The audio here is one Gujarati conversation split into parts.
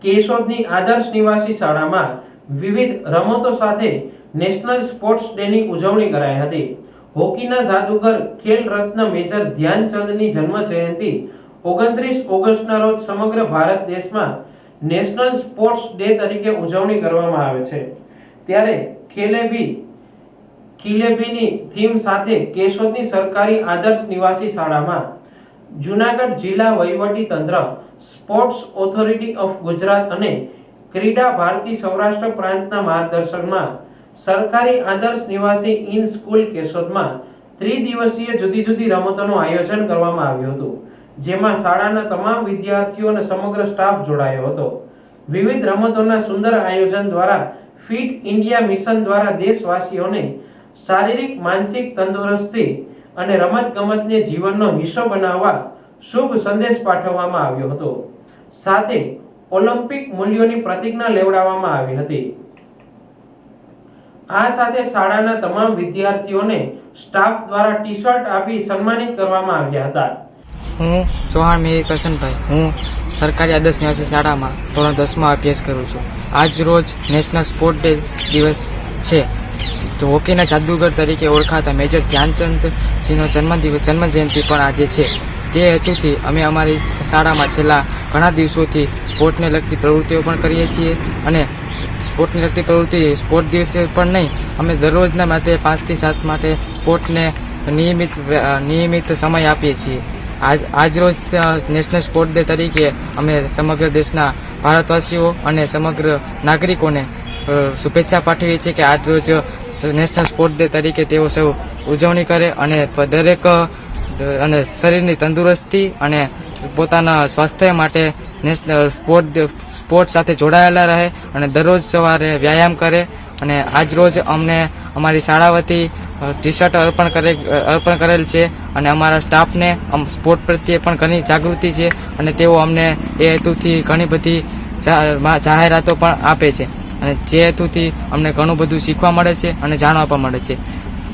કેશોદની આદર્શ નિવાસી શાળામાં વિવિધ રમતો સાથે નેશનલ સ્પોર્ટ્સ ડેની ઉજવણી કરાઈ હતી. હોકીના જાદુગર ખેલ રત્ન મેજર ધ્યાનચંદની જન્મ જયંતિ 29 ઓગસ્ટના રોજ સમગ્ર ભારત દેશમાં નેશનલ સ્પોર્ટ્સ ડે તરીકે ઉજવણી કરવામાં આવે છે. ત્યારે ખિલેબીની થીમ સાથે કેશોદની સરકારી આદર્શ નિવાસી શાળામાં જૂનાગઢ જિલ્લા વહીવટી તંત્ર, સ્પોર્ટ્સ ઓથોરિટી ઓફ ગુજરાત અને ક્રીડા ભારતી સૌરાષ્ટ્ર પ્રાંતના માર્ગદર્શનમાં સરકારી આદર્શ નિવાસી ઇન સ્કૂલ કેશોદમાં ત્રિદિવસીય જુદી જુદી રમતોનું આયોજન કરવામાં આવ્યું હતું, જેમાં શાળાના તમામ વિદ્યાર્થીઓ અને સમગ્ર સ્ટાફ જોડાયો હતો. વિવિધ રમતોના સુંદર આયોજન દ્વારા ફિટ ઇન્ડિયા મિશન દ્વારા દેશવાસીઓને શારીરિક માનસિક તંદુરસ્તી અને રમતગમતને જીવનનો હિસ્સો બનાવવા શુભ સંદેશ પાઠવવામાં આવ્યો હતો. સાથે ઓલિમ્પિક મૂલ્યોની પ્રતિજ્ઞા લેવડાવવામાં આવી હતી. આ સાથે શાળાના તમામ વિદ્યાર્થીઓને સ્ટાફ દ્વારા ટી-શર્ટ આપી સન્માનિત કરવામાં આવ્યા હતા. હું ચૌહાણ મિહિર કરશનભાઈ, હું સરકારી આદર્શ નિવાસી શાળામાં ધોરણ 10માં અભ્યાસ કરું છું. આજ રોજ નેશનલ સ્પોર્ટ ડે દિવસ છે. તો હોકીના જાદુગર તરીકે ઓળખાતા મેજર ધ્યાનચંદજીનો જન્મ જયંતિ પણ આજે છે. તે હેતુથી અમે અમારી શાળામાં છેલ્લા ઘણા દિવસોથી સ્પોર્ટને લગતી પ્રવૃત્તિઓ પણ કરીએ છીએ અને સ્પોર્ટને લગતી પ્રવૃત્તિ સ્પોર્ટ દિવસે પણ નહીં, અમે દરરોજના માટે 5 થી 7 માટે સ્પોર્ટને નિયમિત સમય આપીએ છીએ. આજ રોજ નેશનલ સ્પોર્ટ ડે તરીકે અમે સમગ્ર દેશના ભારતવાસીઓ અને સમગ્ર નાગરિકોને શુભેચ્છા પાઠવીએ છીએ કે આજ રોજ નેશનલ સ્પોર્ટ ડે તરીકે તેઓ સૌ ઉજવણી કરે અને દરેક અને શરીરની તંદુરસ્તી અને પોતાના સ્વાસ્થ્ય માટે નેશનલ સ્પોર્ટ સાથે જોડાયેલા રહે અને દરરોજ સવારે વ્યાયામ કરે. અને આજ રોજ અમને અમારી શાળા વતી ટી-શર્ટ અર્પણ કરેલ છે અને અમારા સ્ટાફને સ્પોર્ટ પ્રત્યે પણ ઘણી જાગૃતિ છે અને તેઓ અમને એ હેતુથી ઘણી બધી જાહેરાતો પણ આપે છે અને જે હેતુથી અમને ઘણું બધું શીખવા મળે છે અને જાણવા પણ મળે છે.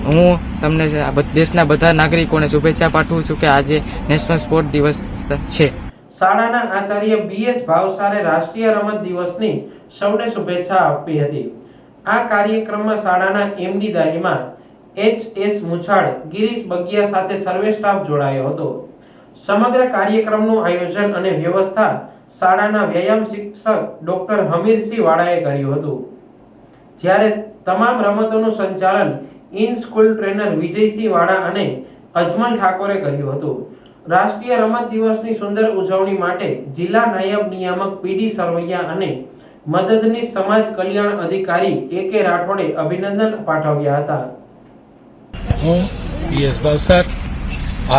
હું તમને દેશના બધા નાગરિકોને શુભેચ્છા પાઠવું છું કે આજે નેશનલ સ્પોર્ટ દિવસ છે. શાળાના આચાર્ય BS ભાવસારે રાષ્ટ્રીય રમત દિવસની સૌને શુભેચ્છા આપી હતી. આ કાર્યક્રમમાં શાળાના MD દાહિમા HS મુછાડ, ગિરીશ બગિયા સાથે સર્વે સ્ટાફ જોડાયો હતો. સમગ્ર કાર્યક્રમનું આયોજન અને વ્યવસ્થા શાળાના વ્યાયામ શિક્ષક ડોક્ટર હમીરસિંહ વાળાએ કર્યું હતું, જ્યારે તમામ રમતોનું સંચાલન ઇન સ્કૂલ ટ્રેનર વિજયસિંહ વાળા અને અજમલ ઠાકોરે કર્યું હતું. રાષ્ટ્રીય રમત દિવસની સુંદર ઉજવણી માટે જિલ્લા નાયબ નિયામક PD સરવૈયા અને મદદનીશ સમાજ કલ્યાણ અધિકારી AK રાઠોડે અભિનંદન પાઠવ્યા હતા. હું BS ભાવસાર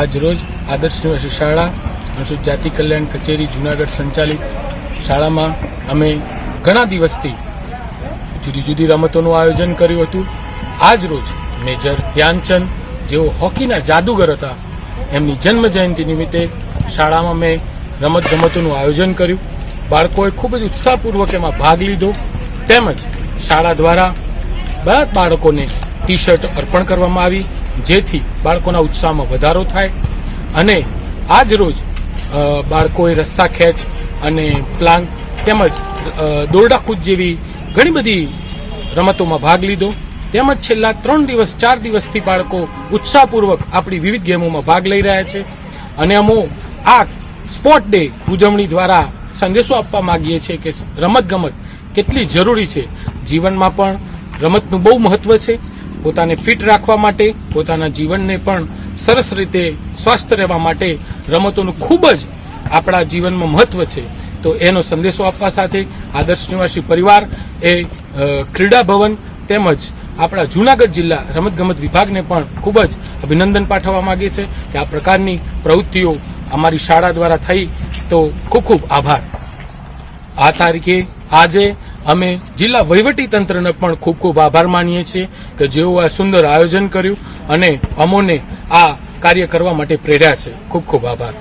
આજ રોજ આદર્શ નિવાસી શાળા અનુસૂચિત જાતિ કલ્યાણ કચેરી જૂનાગઢ સંચાલિત શાળામાં અમે ઘણા દિવસથી જુદી જુદી રમતોનું આયોજન કર્યું હતું. આજ રોજ મેજર ધ્યાનચંદ જેઓ હોકીના જાદુગર હતા, એમની જન્મ જયંતિ નિમિત્તે શાળામાં મેં રમત ગમતોનું આયોજન કર્યું. બાળકોએ ખૂબ જ ઉત્સાહપૂર્વક એમાં ભાગ લીધો. તેમજ શાળા દ્વારા બધા બાળકોને ટી-શર્ટ અર્પણ કરવામાં આવી, જેથી બાળકોના ઉત્સાહમાં વધારો થાય. અને આજ રોજ બાળકોએ રસ્સા ખેંચ અને પ્લાંક તેમજ દોરડા કૂદ જેવી ઘણી બધી રમતોમાં ભાગ લીધો. તેમજ છેલ્લા 4 દિવસથી બાળકો ઉત્સાહપૂર્વક આપણી વિવિધ ગેમોમાં ભાગ લઈ રહ્યા છે. અને અમે આ સ્પોર્ટ ડે ઉજવણી દ્વારા સંદેશો આપવા માંગીએ છીએ કે રમતગમત કેટલી જરૂરી છે. જીવનમાં પણ રમતનું બહુ મહત્વ છે. પોતાને ફિટ રાખવા માટે, પોતાના જીવનને પણ સરસ રીતે સ્વસ્થ રહેવા માટે રમતોનું ખૂબ જ આપણા જીવનમાં મહત્વ છે. તો એનો સંદેશો આપવા સાથે આદર્શ નિવાસી પરિવાર એ ક્રીડા ભવન તેમજ આપણા જૂનાગઢ જિલ્લા રમતગમત વિભાગને પણ ખૂબ જ અભિનંદન પાઠવવા માંગે છે કે આ પ્રકારની પ્રવૃત્તિઓ અમારી શાળા દ્વારા થઈ, તો ખૂબ ખૂબ આભાર. આ તારીખે આજે અમે જિલ્લા વહીવટી તંત્રને પણ ખૂબ ખૂબ આભાર માનીએ છીએ કે જેઓ આ સુંદર આયોજન કર્યું અને અમોને આ કાર્ય કરવા માટે પ્રેર્યા છે. ખૂબ ખૂબ આભાર.